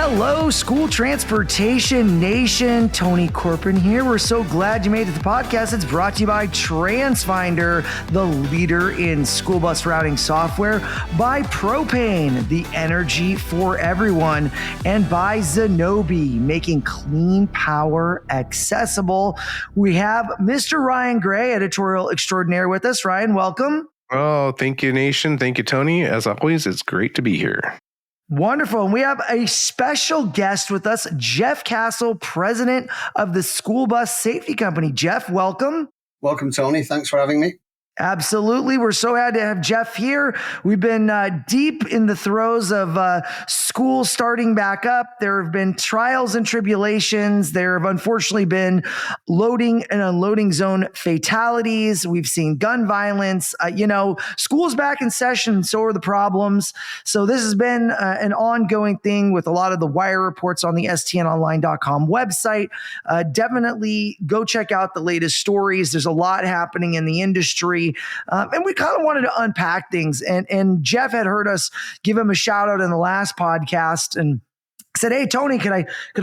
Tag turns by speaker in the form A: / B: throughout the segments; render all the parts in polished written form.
A: Hello, School Transportation Nation. Tony Corpin here. We're so glad you made it to the podcast. It's brought to you by TransFinder, the leader in school bus routing software, by Propane, the energy for everyone, and by Zenobē, making clean power accessible. We have Mr. Ryan Gray, editorial extraordinaire, with us. Ryan, welcome.
B: Oh, thank you, Nation. Thank you, Tony. As always, it's great to be here.
A: Wonderful. And we have a special guest with us, Jeff Cassell, president of the School Bus Safety Company. Jeff, welcome.
C: Welcome, Tony. Thanks for having me.
A: Absolutely. We're so happy to have Jeff here. We've been deep in the throes of school starting back up. There have been trials and tribulations. There have unfortunately been loading and unloading zone fatalities. We've seen gun violence. School's back in session, so are the problems. So this has been an ongoing thing with a lot of the wire reports on the stnonline.com website. Definitely go check out the latest stories. There's a lot happening in the industry. And we kind of wanted to unpack things. And Jeff had heard us give him a shout out in the last podcast and said, "Hey, Tony, could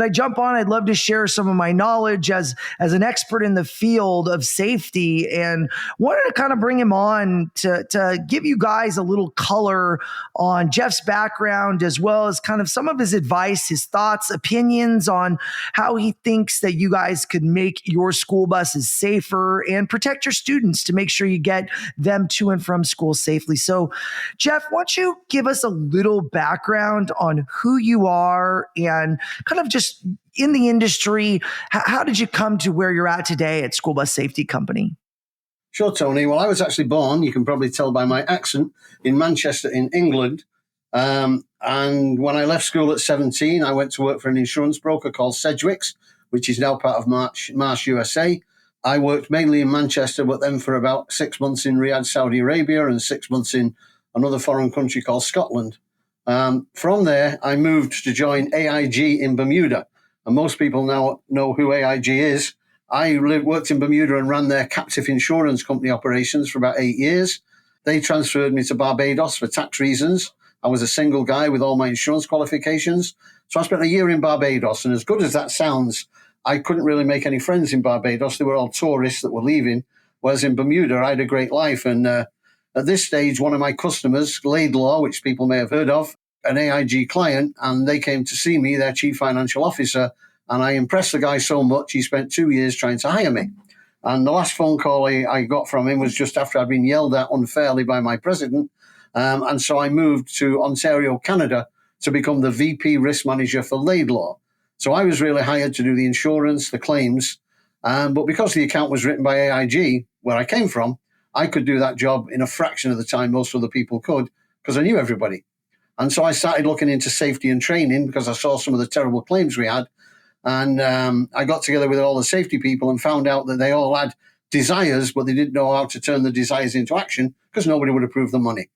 A: I jump on? I'd love to share some of my knowledge as an expert in the field of safety," and wanted to kind of bring him on to give you guys a little color on Jeff's background, as well as kind of some of his advice, his thoughts, opinions on how he thinks that you guys could make your school buses safer and protect your students to make sure you get them to and from school safely. So, Jeff, why don't you give us a little background on who you are and kind of just in the industry? How did you come to where you're at today at School Bus Safety Company?
C: Sure, Tony. Well, I was actually born, you can probably tell by my accent, in Manchester in England. And when I left school at 17, I went to work for an insurance broker called Sedgwick's, which is now part of Marsh USA. I worked mainly in Manchester, but then for about 6 months in Riyadh, Saudi Arabia, and 6 months in another foreign country called Scotland. From there, I moved to join AIG in Bermuda. And most people now know who AIG is. I worked in Bermuda and ran their captive insurance company operations for about 8 years. They transferred me to Barbados for tax reasons. I was a single guy with all my insurance qualifications. So I spent a year in Barbados. And as good as that sounds, I couldn't really make any friends in Barbados. They were all tourists that were leaving. Whereas in Bermuda, I had a great life. And at this stage, one of my customers, Laidlaw, which people may have heard of, an AIG client, and they came to see me, their chief financial officer, and I impressed the guy so much, he spent 2 years trying to hire me. And the last phone call I got from him was just after I'd been yelled at unfairly by my president. And so I moved to Ontario, Canada, to become the VP risk manager for Laidlaw. So I was really hired to do the insurance, the claims. But because the account was written by AIG, where I came from, I could do that job in a fraction of the time most other people could, because I knew everybody. And so I started looking into safety and training because I saw some of the terrible claims we had. And I got together with all the safety people and found out that they all had desires, but they didn't know how to turn the desires into action because nobody would approve the money.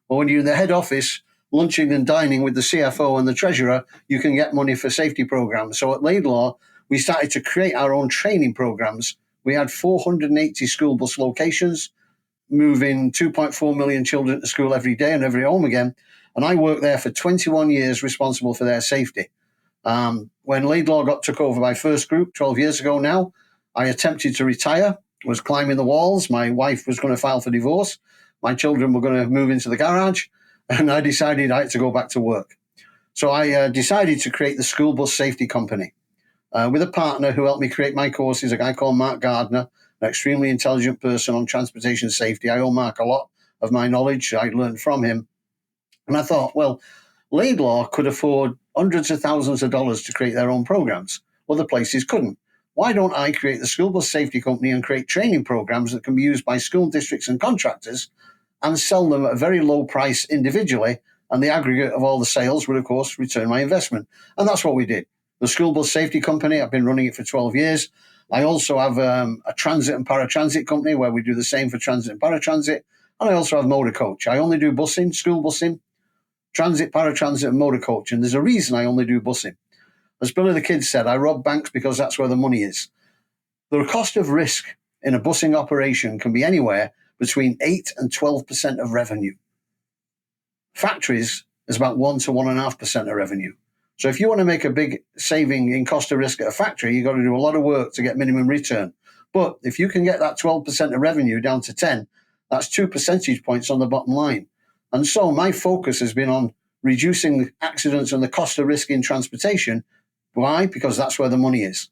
C: Well, when you're in the head office, lunching and dining with the CFO and the treasurer, you can get money for safety programs. So at Laidlaw, we started to create our own training programs. We had 480 school bus locations, moving 2.4 million children to school every day and every home again. And I worked there for 21 years responsible for their safety. When Laidlaw took over my first group 12 years ago now, I attempted to retire, was climbing the walls. My wife was going to file for divorce. My children were going to move into the garage. And I decided I had to go back to work. So I decided to create the School Bus Safety Company with a partner who helped me create my courses, a guy called Mark Gardner, an extremely intelligent person on transportation safety. I owe Mark a lot of my knowledge I learned from him. And I thought, well, Laidlaw could afford hundreds of thousands of dollars to create their own programs. Other places couldn't. Why don't I create the School Bus Safety Company and create training programs that can be used by school districts and contractors and sell them at a very low price individually, and the aggregate of all the sales would, of course, return my investment. And that's what we did. The School Bus Safety Company, I've been running it for 12 years. I also have a transit and paratransit company where we do the same for transit and paratransit. And I also have motor coach. I only do busing, school busing, transit, paratransit, and motor coach. And there's a reason I only do busing. As Billy the Kid said, I rob banks because that's where the money is. The cost of risk in a busing operation can be anywhere between 8 and 12% of revenue. Factories is about 1 to 1.5% of revenue. So if you want to make a big saving in cost of risk at a factory, you've got to do a lot of work to get minimum return. But if you can get that 12% of revenue down to 10, that's 2 percentage points on the bottom line. And so my focus has been on reducing accidents and the cost of risk in transportation. Why? Because that's where the money is.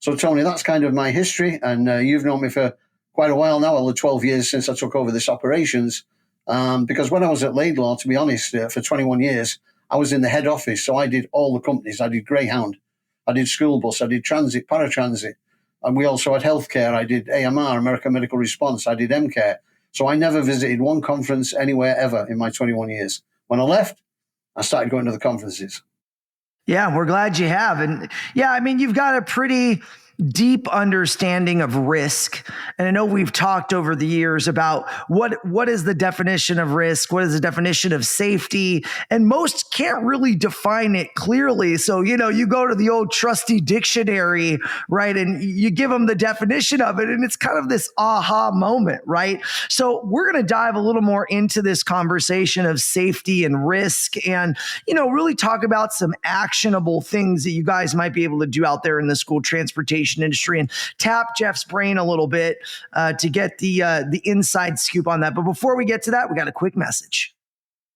C: So, Tony, that's kind of my history. And you've known me for quite a while now, all the 12 years since I took over this operations. Because when I was at Laidlaw, to be honest, for 21 years, I was in the head office. So I did all the companies. I did Greyhound, I did school bus, I did transit, paratransit. And we also had healthcare. I did AMR, American Medical Response. I did MCare. So I never visited one conference anywhere ever in my 21 years. When I left, I started going to the conferences.
A: Yeah, we're glad you have. And yeah, I mean, you've got a pretty deep understanding of risk. And I know we've talked over the years about what is the definition of risk? What is the definition of safety? And most can't really define it clearly. So, you go to the old trusty dictionary, right? And you give them the definition of it. And it's kind of this aha moment, right? So we're going to dive a little more into this conversation of safety and risk and, really talk about some actionable things that you guys might be able to do out there in the school transportation industry and tap Jeff's brain a little bit to get the inside scoop on that. But before we get to that, we got a quick message.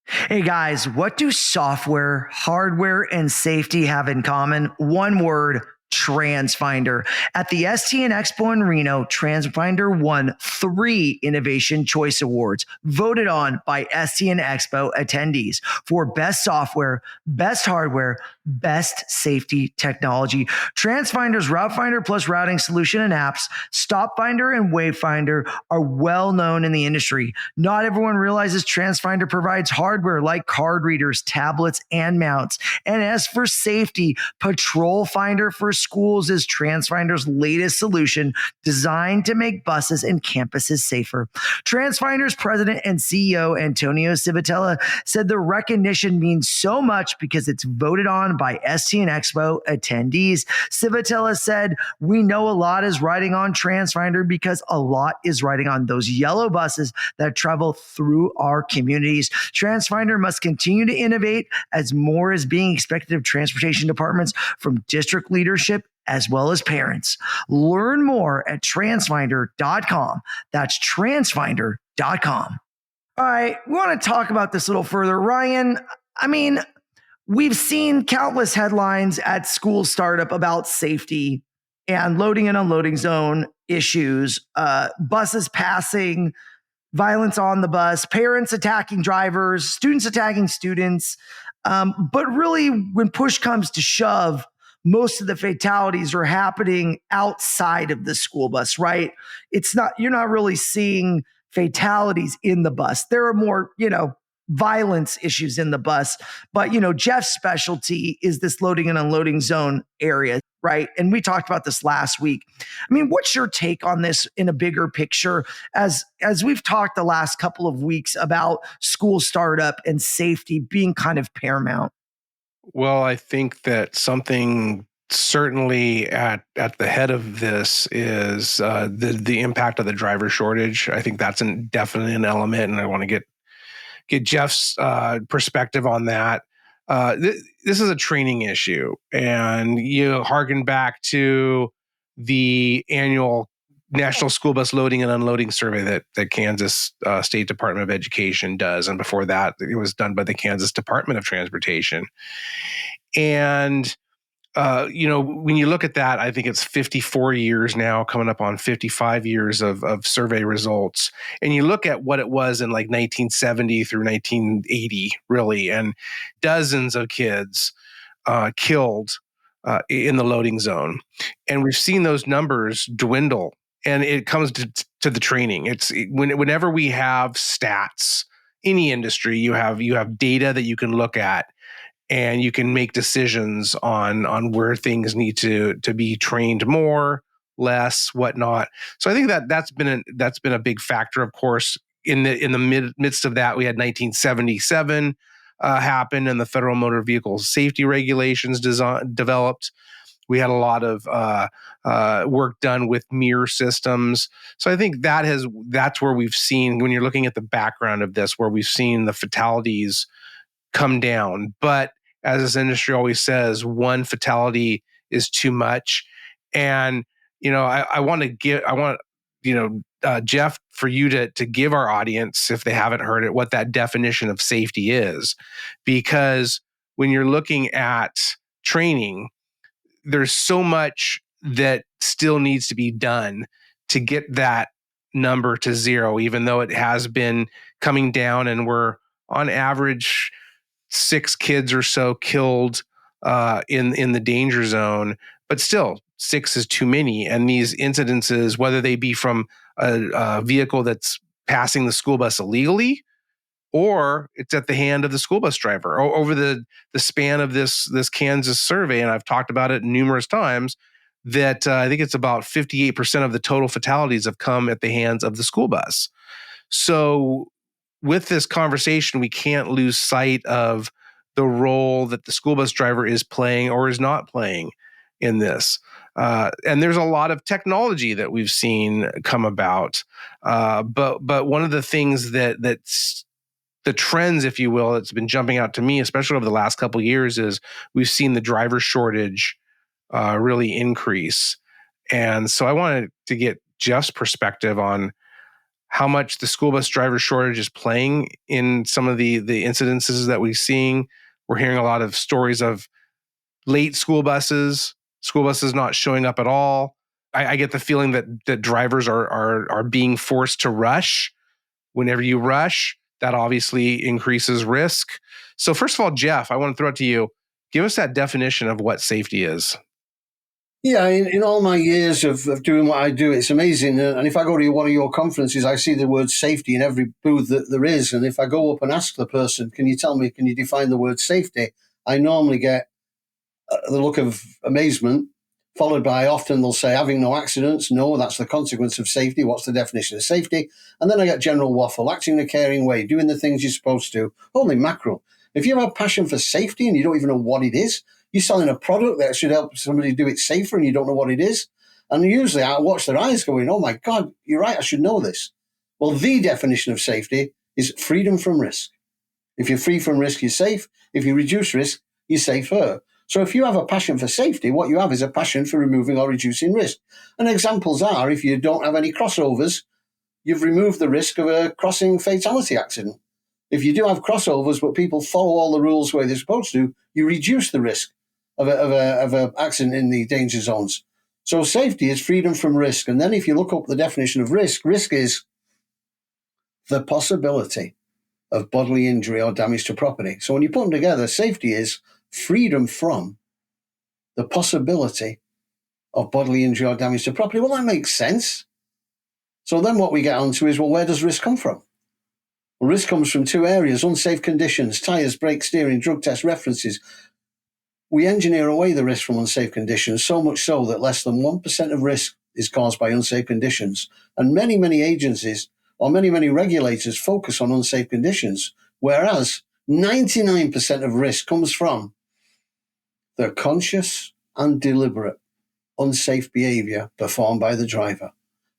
A: Hey guys, what do software, hardware, and safety have in common? One word: TransFinder. At the STN Expo in Reno, TransFinder won 3 Innovation Choice Awards, voted on by STN Expo attendees for best software, best hardware, best safety technology. TransFinder's Route Finder plus routing solution and apps, Stop Finder and Wayfinder, are well known in the industry. Not everyone realizes TransFinder provides hardware like card readers, tablets, and mounts. And as for safety, Patrol Finder for schools is TransFinder's latest solution designed to make buses and campuses safer. TransFinder's president and CEO, Antonio Civitella, said the recognition means so much because it's voted on by STN Expo attendees. Civitella said, "We know a lot is riding on TransFinder because a lot is riding on those yellow buses that travel through our communities. TransFinder must continue to innovate as more is being expected of transportation departments from district leadership as well as parents." Learn more at transfinder.com. That's transfinder.com. All right, we want to talk about this a little further. Ryan, I mean, we've seen countless headlines at school startup about safety and loading and unloading zone issues, buses passing, violence on the bus, parents attacking drivers, students attacking students. But really, when push comes to shove, most of the fatalities are happening outside of the school bus, right? You're not really seeing fatalities in the bus. There are more, violence issues in the bus. But, Jeff's specialty is this loading and unloading zone area, right? And we talked about this last week. I mean, what's your take on this in a bigger picture as we've talked the last couple of weeks about school startup and safety being kind of paramount?
B: Well, I think that something certainly at the head of this is the impact of the driver shortage. I think that's definitely an element, and I want to get Jeff's perspective on that. This is a training issue, and you harken back to the annual National School Bus Loading and Unloading Survey that Kansas State Department of Education does, and before that, it was done by the Kansas Department of Transportation. And when you look at that, I think it's 54 years now, coming up on 55 years of survey results. And you look at what it was in like 1970 through 1980, really, and dozens of kids killed in the loading zone. And we've seen those numbers dwindle. And it comes to the training. It's whenever we have stats, any industry, you have data that you can look at, and you can make decisions on where things need to be trained more, less, whatnot. So I think that's been a big factor. Of course, in the midst of that, we had 1977 happen, and the Federal Motor Vehicle Safety Regulations developed. We had a lot of work done with mirror systems. So I think that's where we've seen, when you're looking at the background of this, where we've seen the fatalities come down. But as this industry always says, one fatality is too much. And, I want, Jeff, for you to give our audience, if they haven't heard it, what that definition of safety is. Because when you're looking at training, there's so much that still needs to be done to get that number to zero, even though it has been coming down, and we're on average 6 kids or so killed in the danger zone. But still, 6 is too many. And these incidences, whether they be from a vehicle that's passing the school bus illegally, or it's at the hand of the school bus driver. Over the span of this Kansas survey, and I've talked about it numerous times, that I think it's about 58% of the total fatalities have come at the hands of the school bus. So with this conversation, we can't lose sight of the role that the school bus driver is playing or is not playing in this. And there's a lot of technology that we've seen come about. But one of the things that's the trends, if you will, that's been jumping out to me, especially over the last couple of years, is we've seen the driver shortage really increase. And so I wanted to get Jeff's perspective on how much the school bus driver shortage is playing in some of the incidences that we're seeing. We're hearing a lot of stories of late school buses not showing up at all. I get the feeling that drivers are being forced to rush. Whenever you rush, that obviously increases risk. So first of all, Jeff, I want to throw it to you. Give us that definition of what safety is.
C: Yeah, in all my years of doing what I do, it's amazing. And if I go to one of your conferences, I see the word safety in every booth that there is. And if I go up and ask the person, can you define the word safety? I normally get the look of amazement, followed by often they'll say having no accidents. No, that's the consequence of safety. What's the definition of safety? And then I get general waffle, acting in a caring way, doing the things you're supposed to. Holy mackerel. If you have a passion for safety and you don't even know what it is, you're selling a product that should help somebody do it safer and you don't know what it is. And usually I watch their eyes going, oh my God, you're right, I should know this. Well, the definition of safety is freedom from risk. If you're free from risk, you're safe. If you reduce risk, you're safer. So if you have a passion for safety, what you have is a passion for removing or reducing risk. And examples are, if you don't have any crossovers, you've removed the risk of a crossing fatality accident. If you do have crossovers, but people follow all the rules where they're supposed to, you reduce the risk of an accident in the danger zones. So safety is freedom from risk. And then if you look up the definition of risk, risk is the possibility of bodily injury or damage to property. So when you put them together, safety is freedom from the possibility of bodily injury or damage to property. Well, that makes sense. So then what we get onto is, well, where does risk come from? Well, risk comes from 2 areas: unsafe conditions, tyres, brakes, steering, drug test references. We engineer away the risk from unsafe conditions, so much so that less than 1% of risk is caused by unsafe conditions. And many, many agencies or many, many regulators focus on unsafe conditions, whereas 99% of risk comes from the conscious and deliberate unsafe behavior performed by the driver.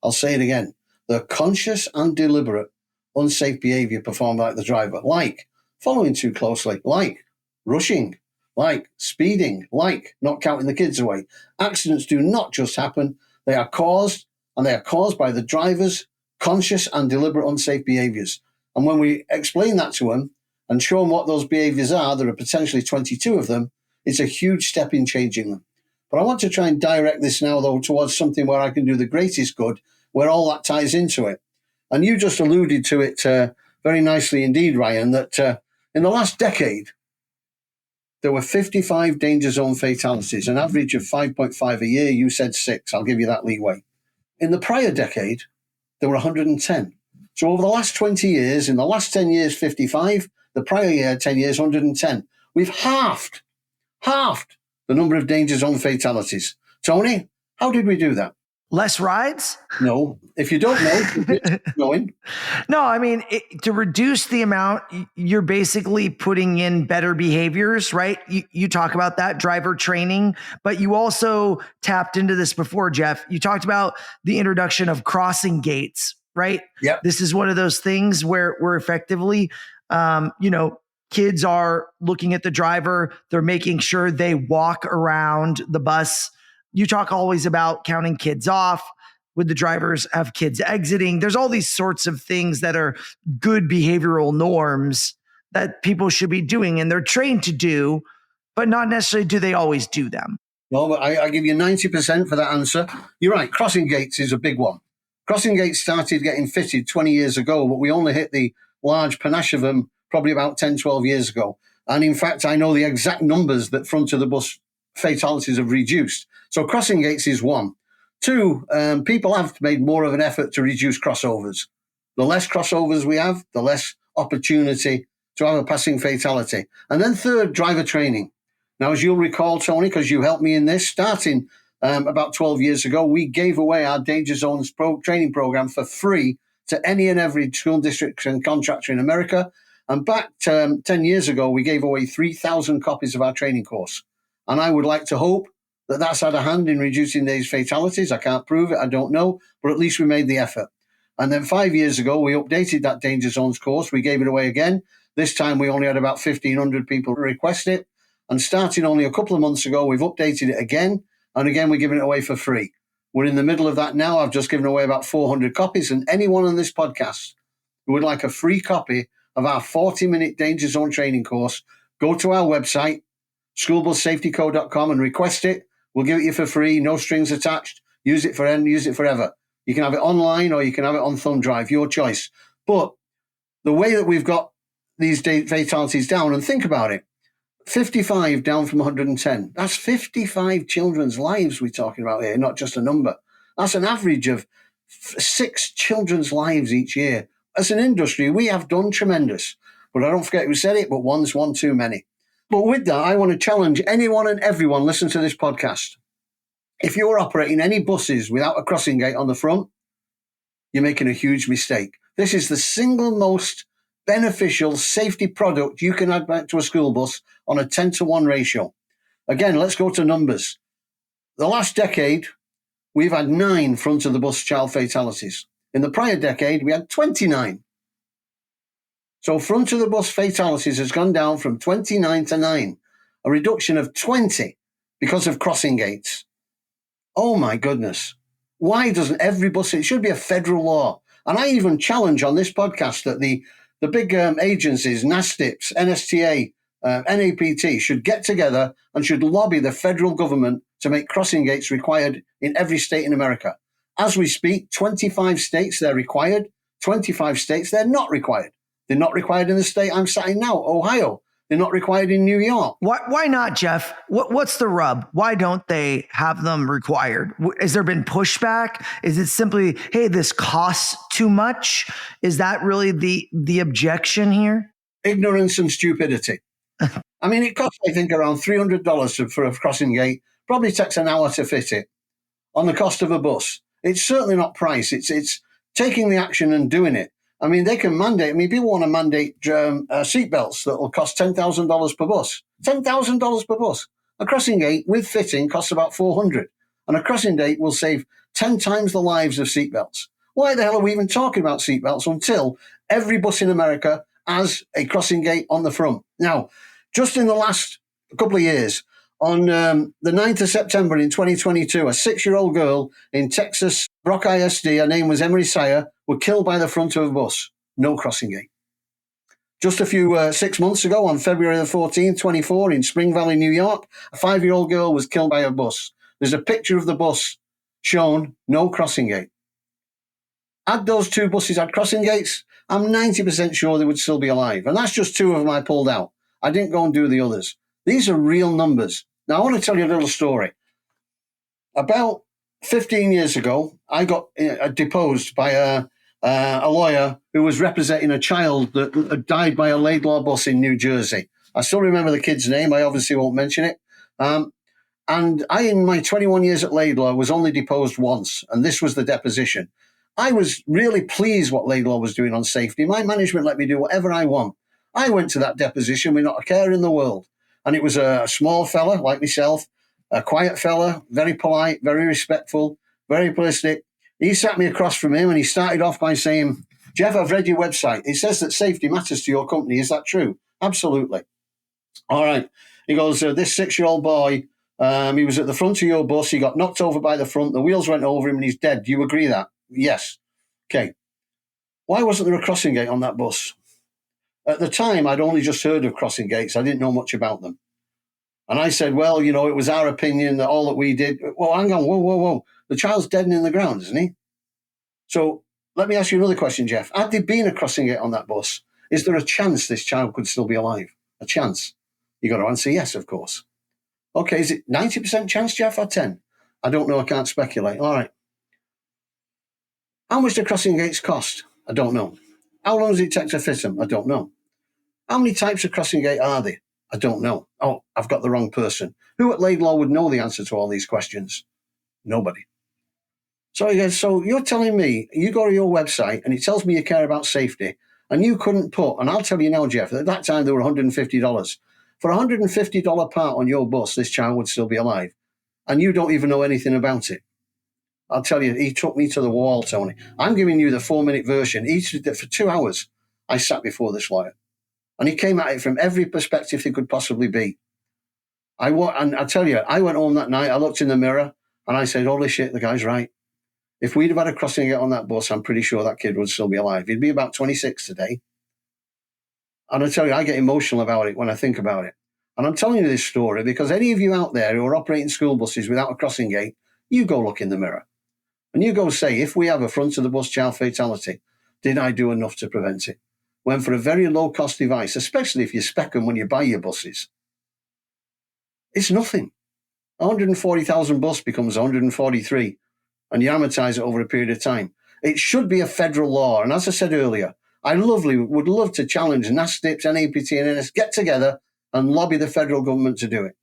C: I'll say it again. The conscious and deliberate unsafe behavior performed by the driver, like following too closely, like rushing, like speeding, like not counting the kids away. Accidents do not just happen. They are caused, and they are caused by the driver's conscious and deliberate unsafe behaviors. And when we explain that to them and show them what those behaviors are, there are potentially 22 of them, it's a huge step in changing them. But I want to try and direct this now, though, towards something where I can do the greatest good, where all that ties into it. And you just alluded to it very nicely indeed, Ryan, that in the last decade, there were 55 danger zone fatalities, an average of 5.5 a year. You said 6. I'll give you that leeway. In the prior decade, there were 110. So over the last 20 years, in the last 10 years, 55, the prior year, 10 years, 110. We've halved the number of danger zone fatalities. Tony, how did we do that?
A: Less rides?
C: No. If you don't know, keep going.
A: No, I mean, to reduce the amount, you're basically putting in better behaviors, right? You talk about that, driver training, but you also tapped into this before, Jeff. You talked about the introduction of crossing gates, right?
C: Yep.
A: This is one of those things where we're effectively, Kids are looking at the driver. They're making sure they walk around the bus. You talk always about counting kids off. Would the drivers have kids exiting? There's all these sorts of things that are good behavioral norms that people should be doing and they're trained to do, but not necessarily do they always do them.
C: Well, but I give you 90% for that answer. You're right. Crossing gates is a big one. Crossing gates started getting fitted 20 years ago, but we only hit the large panache of them probably about 10, 12 years ago. And in fact, I know the exact numbers that front of the bus fatalities have reduced. So crossing gates is one. Two, people have made more of an effort to reduce crossovers. The less crossovers we have, the less opportunity to have a passing fatality. And then third, driver training. Now, as you'll recall, Tony, because you helped me in this, starting about 12 years ago, we gave away our Danger Zones training program for free to any and every school district and contractor in America. And back 10 years ago, we gave away 3,000 copies of our training course. And I would like to hope that that's had a hand in reducing these fatalities. I can't prove it, I don't know, but at least we made the effort. And then 5 years ago, we updated that Danger Zones course. We gave it away again. This time, we only had about 1,500 people request it. And starting only a couple of months ago, we've updated it again. And again, we're giving it away for free. We're in the middle of that now. I've just given away about 400 copies. And anyone on this podcast who would like a free copy of our 40-minute Danger Zone training course, go to our website, schoolbussafetyco.com, and request it. We'll give it you for free, no strings attached. Use it forever. You can have it online or you can have it on thumb drive, your choice. But the way that we've got these fatalities down, and think about it, 55 down from 110. That's 55 children's lives we're talking about here, not just a number. That's an average of 6 children's lives each year. As an industry, we have done tremendous. But I don't forget who said it, but one's one too many. But with that, I want to challenge anyone and everyone listening to this podcast. If you're operating any buses without a crossing gate on the front, you're making a huge mistake. This is the single most beneficial safety product you can add back to a school bus on a 10-to-1 ratio. Again, let's go to numbers. The last decade, we've had 9 front of the bus child fatalities. In the prior decade, we had 29. So front of the bus fatalities has gone down from 29 to 9, a reduction of 20 because of crossing gates. Oh my goodness. Why doesn't every bus, it should be a federal law. And I even challenge on this podcast that the big agencies, NASTIPS, NSTA, NAPT should get together and should lobby the federal government to make crossing gates required in every state in America. As we speak, 25 states they're required, 25 states they're not required. They're not required in the state I'm sat in now, Ohio. They're not required in New York.
A: Why not, Jeff? What's the rub? Why don't they have them required? Has there been pushback? Is it simply, hey, this costs too much? Is that really the objection here?
C: Ignorance and stupidity. I mean, it costs, I think, around $300 for a crossing gate. Probably takes an hour to fit it on the cost of a bus. It's certainly not price. It's taking the action and doing it. I mean, they can mandate. I mean, people want to mandate seatbelts that will cost $10,000 per bus. $10,000 per bus. A crossing gate with fitting costs about $400, and a crossing gate will save 10 times the lives of seatbelts. Why the hell are we even talking about seatbelts until every bus in America has a crossing gate on the front? Now, just in the last couple of years, on the 9th of September in 2022, a 6-year-old girl in Texas, Brock ISD, her name was Emery Sire, were killed by the front of a bus. No crossing gate. Just a few 6 months ago, on February the 14th, 24, in Spring Valley, New York, a 5-year-old girl was killed by a bus. There's a picture of the bus shown, no crossing gate. Had those 2 buses had crossing gates, I'm 90% sure they would still be alive. And that's just 2 of them I pulled out. I didn't go and do the others. These are real numbers. Now, I want to tell you a little story. About 15 years ago, I got deposed by a lawyer who was representing a child that had died by a Laidlaw bus in New Jersey. I still remember the kid's name. I obviously won't mention it. And I, in my 21 years at Laidlaw, was only deposed once, and this was the deposition. I was really pleased what Laidlaw was doing on safety. My management let me do whatever I want. I went to that deposition with not a care in the world. And it was a small fella like myself, a quiet fella, very polite, very respectful, very plastic. He sat me across from him and he started off by saying, Jeff, I've read your website. It says that safety matters to your company. Is that true? Absolutely. All right. He goes, this 6-year-old boy, he was at the front of your bus. He got knocked over by the front. The wheels went over him and he's dead. Do you agree that? Yes. Okay. Why wasn't there a crossing gate on that bus? At the time, I'd only just heard of crossing gates. I didn't know much about them. And I said, well, it was our opinion that all that we did. Well, hang on. Whoa. The child's dead and in the ground, isn't he? So let me ask you another question, Jeff. Had there been a crossing gate on that bus, is there a chance this child could still be alive? A chance? You got to answer yes, of course. Okay, is it 90% chance, Jeff, or 10? I don't know. I can't speculate. All right. How much do crossing gates cost? I don't know. How long does it take to fit them? I don't know. How many types of crossing gate are there? I don't know. Oh, I've got the wrong person. Who at Laidlaw would know the answer to all these questions? Nobody. So he goes, so you're telling me you go to your website and it tells me you care about safety and you couldn't put, and I'll tell you now, Jeff, at that time they were $150. For a $150 part on your bus, this child would still be alive. And you don't even know anything about it. I'll tell you, he took me to the wall, Tony. I'm giving you the 4-minute version. For 2 hours, I sat before this lawyer. And he came at it from every perspective there could possibly be. And I tell you, I went home that night, I looked in the mirror, and I said, holy shit, the guy's right. If we'd have had a crossing gate on that bus, I'm pretty sure that kid would still be alive. He'd be about 26 today. And I tell you, I get emotional about it when I think about it. And I'm telling you this story because any of you out there who are operating school buses without a crossing gate, you go look in the mirror. And you go say, if we have a front of the bus child fatality, did I do enough to prevent it? When for a very low-cost device, especially if you spec them when you buy your buses, it's nothing. 140,000 bus becomes 143, and you amortize it over a period of time. It should be a federal law. And as I said earlier, I would love to challenge NASTIPS, NAPT, and NS, get together and lobby the federal government to do it.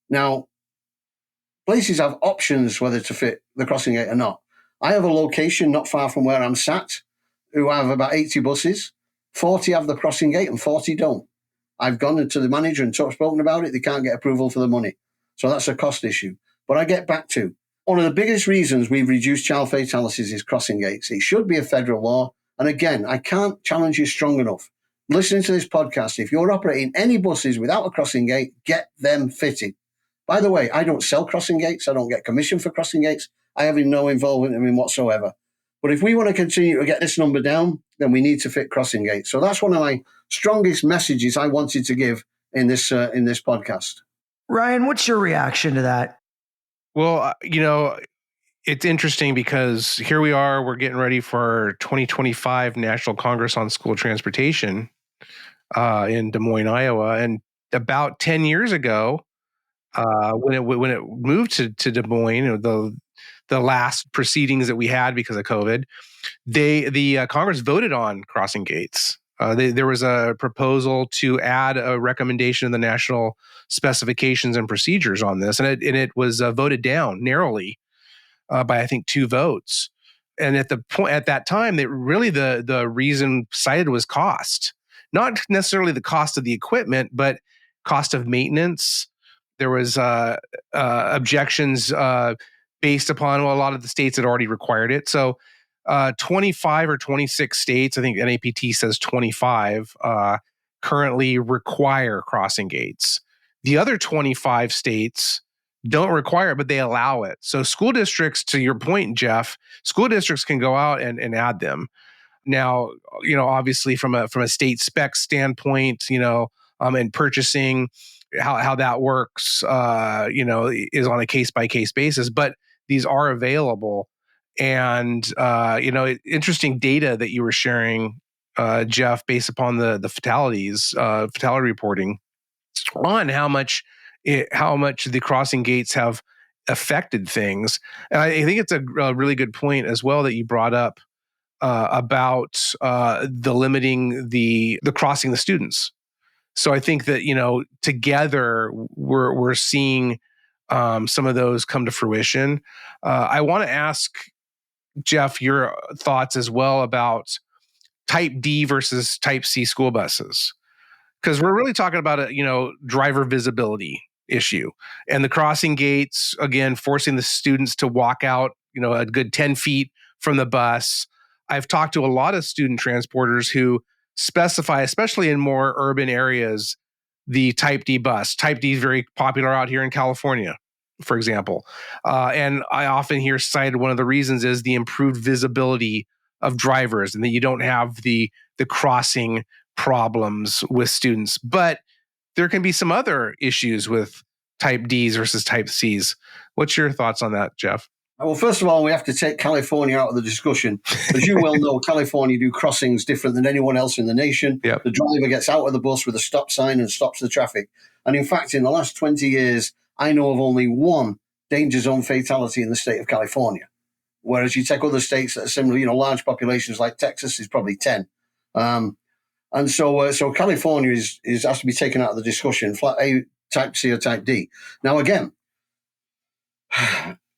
C: Now, places have options whether to fit the crossing gate or not. I have a location not far from where I'm sat who have about 80 buses. 40 have the crossing gate and 40 don't. I've gone to the manager and spoken about it. They can't get approval for the money. So that's a cost issue. But I get back to one of the biggest reasons we've reduced child fatalities is crossing gates. It should be a federal law. And again, I can't challenge you strong enough. Listening to this podcast, if you're operating any buses without a crossing gate, get them fitted. By the way, I don't sell crossing gates. I don't get commission for crossing gates. I have no involvement in them whatsoever. But if we want to continue to get this number down, then we need to fit crossing gates. So that's one of my strongest messages I wanted to give in this podcast.
A: Ryan, what's your reaction to that?
B: Well, it's interesting because here we are, we're getting ready for 2025 National Congress on School Transportation in Des Moines, Iowa. And about 10 years ago, when it moved to Des Moines, the last proceedings that we had because of COVID, the Congress voted on crossing gates. There was a proposal to add a recommendation in the national specifications and procedures on this, and it was voted down narrowly by I think 2 votes. And at that time, that really the reason cited was cost, not necessarily the cost of the equipment, but cost of maintenance. There was objections based upon a lot of the states had already required it. So 25 or 26 states, I think NAPT says 25, currently require crossing gates. The other 25 states don't require it, but they allow it. So school districts, to your point, Jeff, school districts can go out and add them. Now, obviously from a state spec standpoint, and purchasing, how that works, is on a case-by-case basis, but these are available. And, interesting data that you were sharing, Jeff, based upon the fatalities, fatality reporting on how much the crossing gates have affected things. And I think it's a really good point as well that you brought up about the limiting the crossing the students. So I think that, together we're seeing some of those come to fruition. I want to ask Jeff your thoughts as well about type D versus type C school buses, because we're really talking about a driver visibility issue, and the crossing gates, again, forcing the students to walk out a good 10 feet from the bus. I've talked to a lot of student transporters who specify, especially in more urban areas, the Type D bus. Type D is very popular out here in California, for example. And I often hear cited one of the reasons is the improved visibility of drivers and that you don't have the crossing problems with students. But there can be some other issues with Type Ds versus Type Cs. What's your thoughts on that, Jeff?
C: Well, first of all, we have to take California out of the discussion. As you well know, California do crossings different than anyone else in the nation.
B: Yep.
C: The driver gets out of the bus with a stop sign and stops the traffic. And in fact, in the last 20 years, I know of only one danger zone fatality in the state of California. Whereas you take other states that are similar, large populations like Texas is probably 10. And so California has to be taken out of the discussion, flat A, Type C or Type D. Now, again,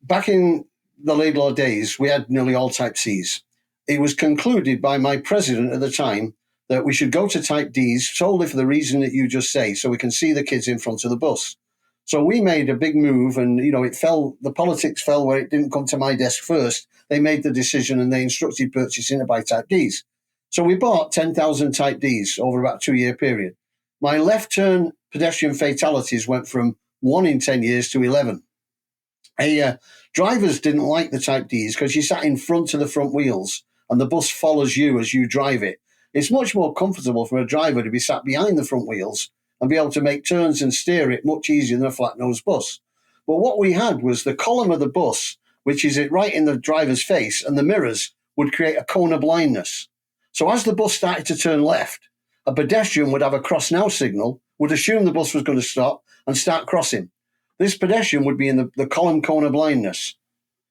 C: back in the Laidlaw days, we had nearly all Type Cs. It was concluded by my president at the time that we should go to Type Ds solely for the reason that you just say, so we can see the kids in front of the bus. So we made a big move, and the politics fell where it didn't come to my desk first. They made the decision and they instructed purchasing to buy Type Ds. So we bought 10,000 Type Ds over about a 2-year period. My left turn pedestrian fatalities went from 1 in 10 years to 11. Drivers didn't like the Type Ds because you sat in front of the front wheels and the bus follows you as you drive it. It's much more comfortable for a driver to be sat behind the front wheels and be able to make turns and steer it much easier than a flat-nosed bus. But what we had was the column of the bus, which is it right in the driver's face, and the mirrors would create a cone of blindness. So as the bus started to turn left, a pedestrian would have a cross now signal, would assume the bus was going to stop and start crossing. This pedestrian would be in the column cone of blindness.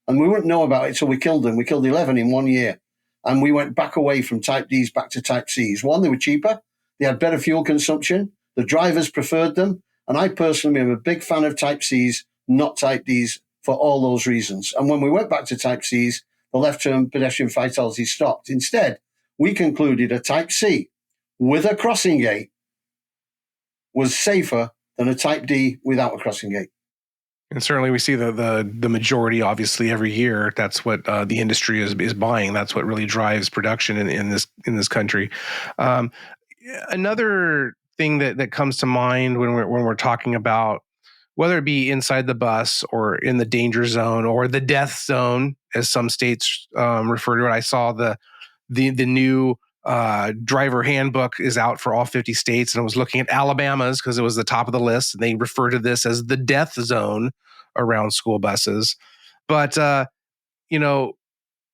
C: And we wouldn't know about it till we killed them. We killed 11 in 1 year. And we went back away from Type Ds back to Type Cs. One, they were cheaper. They had better fuel consumption. The drivers preferred them. And I personally am a big fan of Type Cs, not Type Ds, for all those reasons. And when we went back to Type Cs, the left-turn pedestrian fatalities stopped. Instead, we concluded a Type C with a crossing gate was safer than a Type D without a crossing gate.
B: And certainly we see the majority, obviously, every year. That's what the industry is buying. That's what really drives production in this country. Another thing that comes to mind when we're talking about whether it be inside the bus or in the danger zone or the death zone, as some states refer to it. I saw the new driver handbook is out for all 50 states, and I was looking at Alabama's because it was the top of the list, and they refer to this as the death zone around school buses. But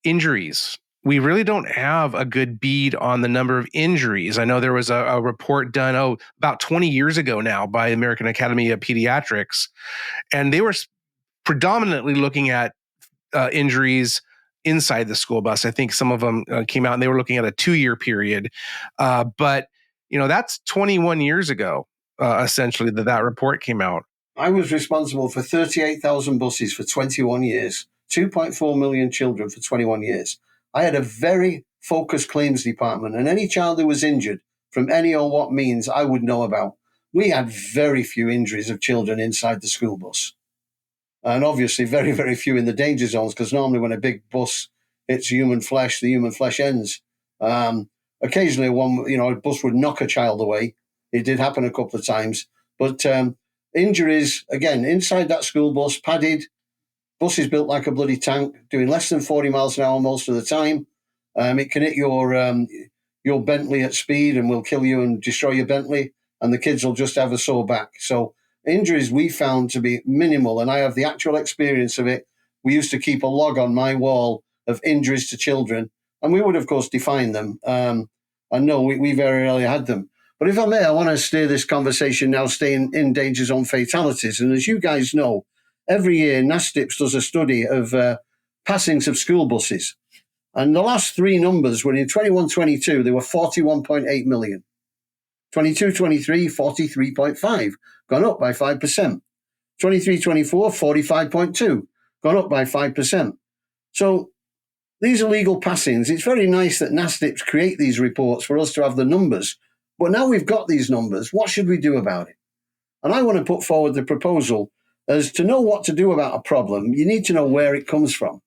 B: injuries, we really don't have a good bead on the number of injuries. I know there was a report done about 20 years ago now by the American Academy of Pediatrics, and they were predominantly looking at injuries inside the school bus. I think some of them came out and they were looking at a 2-year period. But that's 21 years ago, essentially, that report came out.
C: I was responsible for 38,000 buses for 21 years, 2.4 million children for 21 years. I had a very focused claims department, and any child who was injured from any or what means I would know about. We had very few injuries of children inside the school bus. And obviously very, very few in the danger zones, because normally when a big bus hits human flesh, the human flesh ends. Occasionally a bus would knock a child away. It did happen a couple of times. But injuries, again, inside that school bus, padded, bus is built like a bloody tank, doing less than 40 miles an hour most of the time. It can hit your Bentley at speed and will kill you and destroy your Bentley, and the kids will just have a sore back. So injuries we found to be minimal, and I have the actual experience of it. We used to keep a log on my wall of injuries to children, and we would, of course, define them. And no, we very rarely had them. But if I may, I want to steer this conversation now, staying in danger zone fatalities. And as you guys know, every year NASTIPS does a study of passings of school buses. And the last 3 numbers were in 21-22, there were 41.8 million. 22-23, 43.5, gone up by 5%. 23-24, 45.2, gone up by 5%. So these are legal passings. It's very nice that NASTIPS create these reports for us to have the numbers. But now we've got these numbers, what should we do about it? And I want to put forward the proposal as to know what to do about a problem. You need to know where it comes from.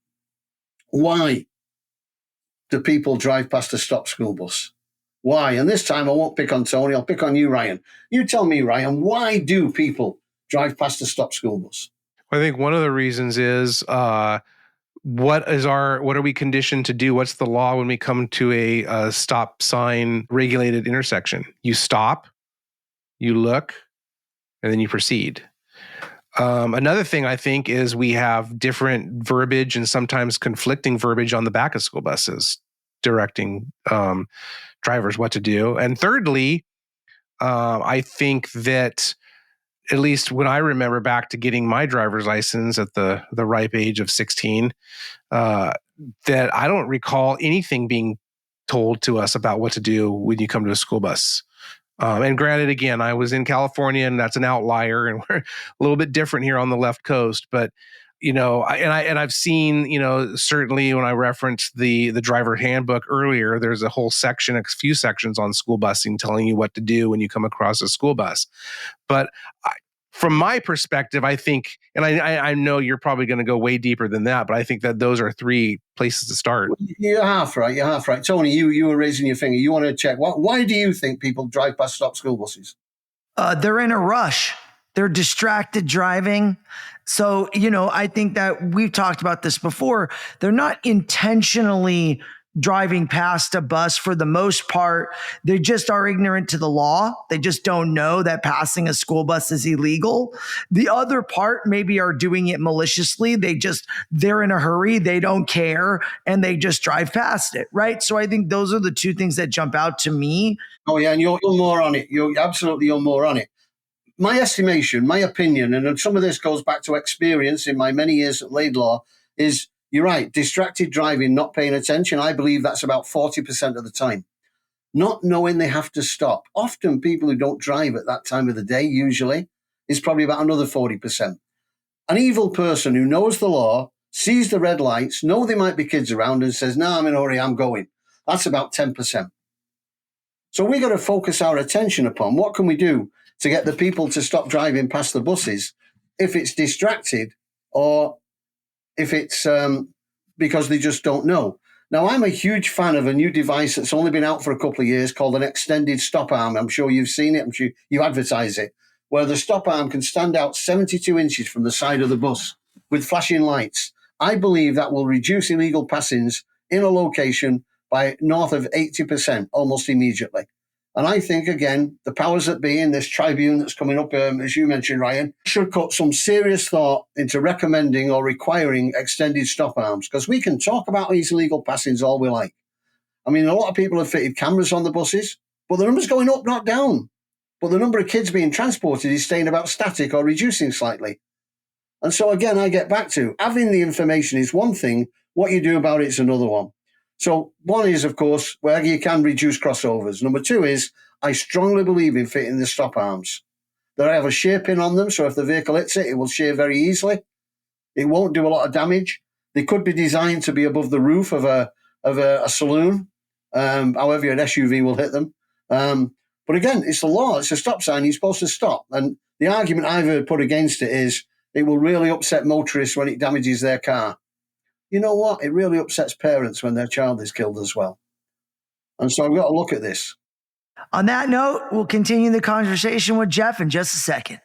C: Why do people drive past a stopped school bus? Why? And this time I won't pick on Tony, I'll pick on you, Ryan. You tell me, Ryan, why do people drive past a stop school bus?
B: I think one of the reasons is what are we conditioned to do? What's the law when we come to a stop sign regulated intersection? You stop, you look, and then you proceed. Another thing I think is we have different verbiage and sometimes conflicting verbiage on the back of school buses directing drivers what to do. And thirdly, I think that at least when I remember back to getting my driver's license at the ripe age of 16, that I don't recall anything being told to us about what to do when you come to a school bus. And granted, again, I was in California, and that's an outlier, and we're a little bit different here on the left coast. But I've seen, certainly when I referenced the driver handbook earlier, there's a whole section, a few sections on school busing telling you what to do when you come across a school bus. But from my perspective, I think, and I know you're probably going to go way deeper than that, but I think that those are three places to start.
C: You're half right. Tony, you were raising your finger. You want to check. Why do you think people drive past stop school buses?
A: They're in a rush. They're distracted driving. So, I think that we've talked about this before. They're not intentionally driving past a bus for the most part. They just are ignorant to the law. They just don't know that passing a school bus is illegal. The other part maybe are doing it maliciously. They're in a hurry. They don't care. And they just drive past it. Right. So I think those are the two things that jump out to me.
C: Oh yeah. And you're more on it. You're more on it. My estimation, my opinion, and some of this goes back to experience in my many years at Laidlaw, is you're right, distracted driving, not paying attention. I believe that's about 40% of the time. Not knowing they have to stop. Often people who don't drive at that time of the day, usually, is probably about another 40%. An evil person who knows the law, sees the red lights, know there might be kids around and says, no, I'm in a hurry, I'm going. That's about 10%. So we got to focus our attention upon what can we do to get the people to stop driving past the buses if it's distracted or if it's because they just don't know. Now, I'm a huge fan of a new device that's only been out for a couple of years called an extended stop arm. I'm sure you've seen it. I'm sure you advertise it, where the stop arm can stand out 72 inches from the side of the bus with flashing lights. I believe that will reduce illegal passings in a location by north of 80% almost immediately. And I think, again, the powers that be in this tribune that's coming up, as you mentioned, Ryan, should put some serious thought into recommending or requiring extended stop arms, because we can talk about these illegal passings all we like. I mean, a lot of people have fitted cameras on the buses, but the number's going up, not down. But the number of kids being transported is staying about static or reducing slightly. And so, again, I get back to having the information is one thing. What you do about it is another one. So one is, of course, where you can reduce crossovers. Number two is, I strongly believe in fitting the stop arms. They have a shear pin on them, so if the vehicle hits it, it will shear very easily. It won't do a lot of damage. They could be designed to be above the roof of a saloon. However, an SUV will hit them. But again, it's the law. It's a stop sign. You're supposed to stop. And the argument I've heard put against it is it will really upset motorists when it damages their car. You know what? It really upsets parents when their child is killed as well. And so I've got to look at this.
A: On that note, we'll continue the conversation with Jeff in just a second.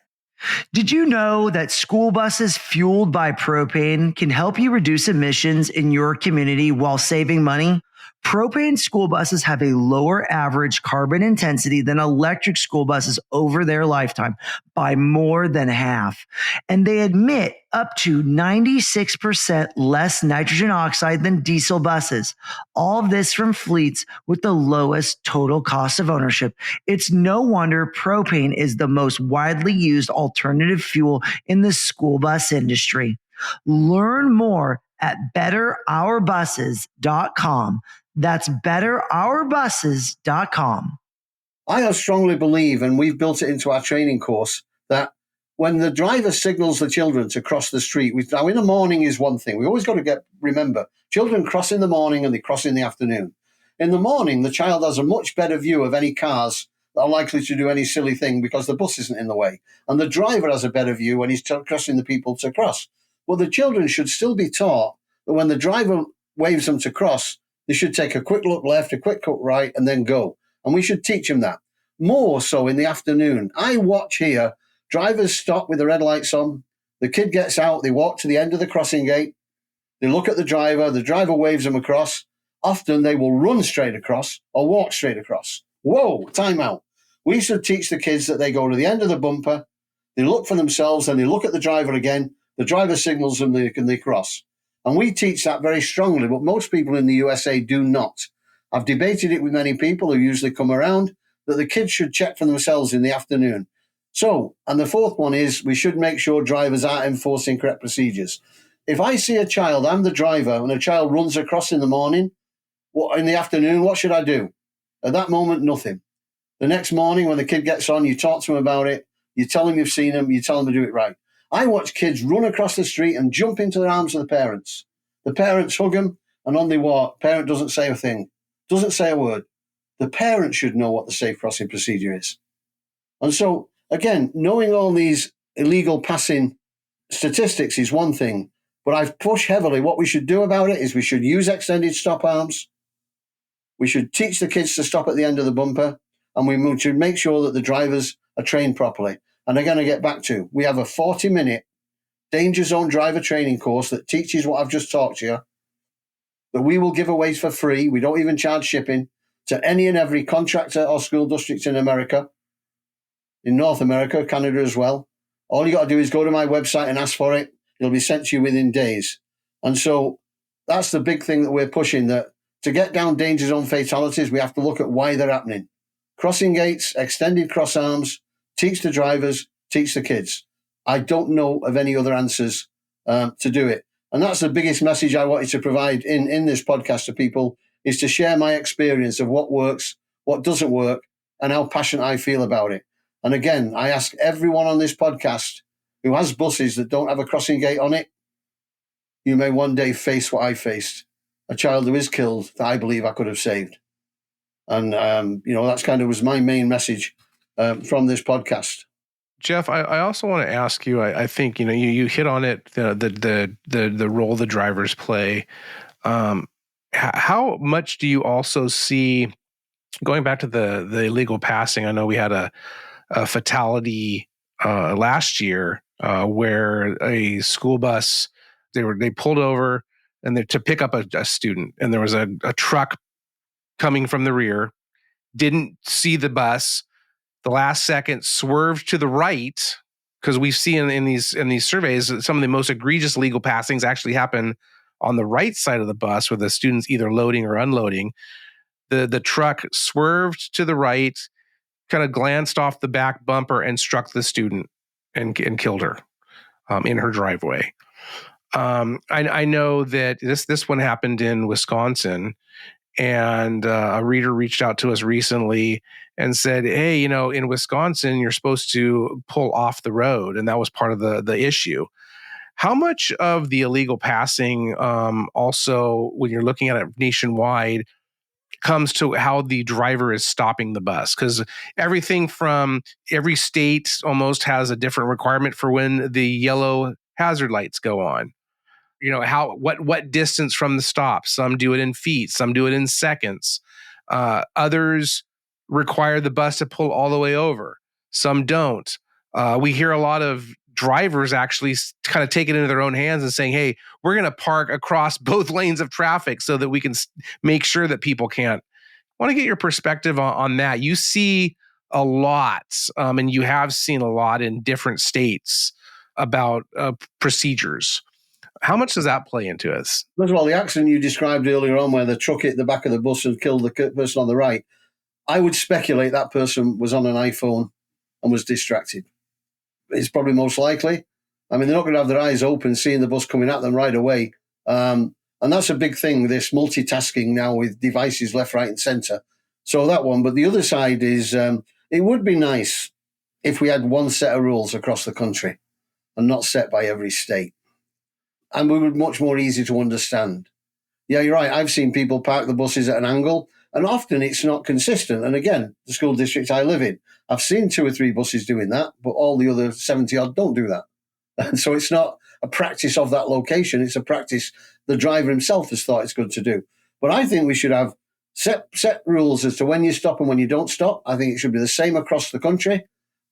A: Did you know that school buses fueled by propane can help you reduce emissions in your community while saving money? Propane school buses have a lower average carbon intensity than electric school buses over their lifetime by more than half. And they emit up to 96% less nitrogen oxide than diesel buses. All of this from fleets with the lowest total cost of ownership. It's no wonder propane is the most widely used alternative fuel in the school bus industry. Learn more at betterourbuses.com. That's betterourbuses.com.
C: I strongly believe, and we've built it into our training course, that when the driver signals the children to cross the street, now in the morning is one thing. We always got to remember, children cross in the morning and they cross in the afternoon. In the morning, the child has a much better view of any cars that are likely to do any silly thing because the bus isn't in the way. And the driver has a better view when he's crossing the people to cross. Well, the children should still be taught that when the driver waves them to cross, they should take a quick look left, a quick look right, and then go. And we should teach them that. More so in the afternoon. I watch here, drivers stop with the red lights on. The kid gets out, they walk to the end of the crossing gate. They look at the driver waves them across. Often they will run straight across or walk straight across. Whoa, time out. We should teach the kids that they go to the end of the bumper, they look for themselves, and they look at the driver again. The driver signals them, they cross. And we teach that very strongly, but most people in the USA do not. I've debated it with many people who usually come around, that the kids should check for themselves in the afternoon. So, and the fourth one is we should make sure drivers are enforcing correct procedures. If I see a child, I'm the driver, and a child runs across in the morning, in the afternoon, what should I do? At that moment, nothing. The next morning, when the kid gets on, you talk to him about it, you tell him you've seen him, you tell him to do it right. I watch kids run across the street and jump into the arms of the parents. The parents hug them, and on they walk. Parent doesn't say a thing, doesn't say a word. The parent should know what the safe crossing procedure is. And so, again, knowing all these illegal passing statistics is one thing, but I've pushed heavily. What we should do about it is we should use extended stop arms. We should teach the kids to stop at the end of the bumper, and we should make sure that the drivers are trained properly. And again, I get back to, we have a 40-minute danger zone driver training course that teaches what I've just talked to you, that we will give away for free. We don't even charge shipping to any and every contractor or school district in America, in North America, Canada as well. All you got to do is go to my website and ask for it. It'll be sent to you within days. And so that's the big thing that we're pushing, that to get down danger zone fatalities, we have to look at why they're happening. Crossing gates, extended cross arms, teach the drivers, teach the kids. I don't know of any other answers to do it. And that's the biggest message I wanted to provide in this podcast to people, is to share my experience of what works, what doesn't work, and how passionate I feel about it. And again, I ask everyone on this podcast who has buses that don't have a crossing gate on it, you may one day face what I faced, a child who is killed that I believe I could have saved. And, that's kind of was my main message from this podcast.
B: Jeff, I also want to ask you, I think, you hit on it, the role the drivers play. How much do you also see, going back to the illegal passing? I know we had a fatality last year where a school bus, they pulled over and to pick up a student, and there was a truck coming from the rear, didn't see the bus, the last second swerved to the right, because we see in these surveys that some of the most egregious illegal passings actually happen on the right side of the bus, where the student's either loading or unloading. The truck swerved to the right, kind of glanced off the back bumper and struck the student and killed her in her driveway. I know that this one happened in Wisconsin, and a reader reached out to us recently and said, hey, in Wisconsin, you're supposed to pull off the road. And that was part of the issue. How much of the illegal passing also, when you're looking at it nationwide, comes to how the driver is stopping the bus? Because everything from every state almost has a different requirement for when the yellow hazard lights go on. What distance from the stop? Some do it in feet, some do it in seconds. Others require the bus to pull all the way over. Some don't. We hear a lot of drivers actually kind of take it into their own hands and saying, hey, we're going to park across both lanes of traffic so that we can make sure that people can't. I want to get your perspective on that. You see a lot, and you have seen a lot in different states about procedures. How much does that play into us?
C: First of all, the accident you described earlier on, where the truck hit the back of the bus and killed the person on the right, I would speculate that person was on an iPhone and was distracted. It's probably most likely. I mean, they're not going to have their eyes open seeing the bus coming at them right away. And that's a big thing, this multitasking now with devices left, right, and center. So that one. But the other side is it would be nice if we had one set of rules across the country and not set by every state. And we would much more easy to understand. Yeah, you're right. I've seen people park the buses at an angle, and often it's not consistent. And again, the school district I live in, I've seen 2 or 3 buses doing that, but all the other 70 odd don't do that. And so it's not a practice of that location. It's a practice the driver himself has thought it's good to do. But I think we should have Set rules as to when you stop and when you don't stop. I think it should be the same across the country.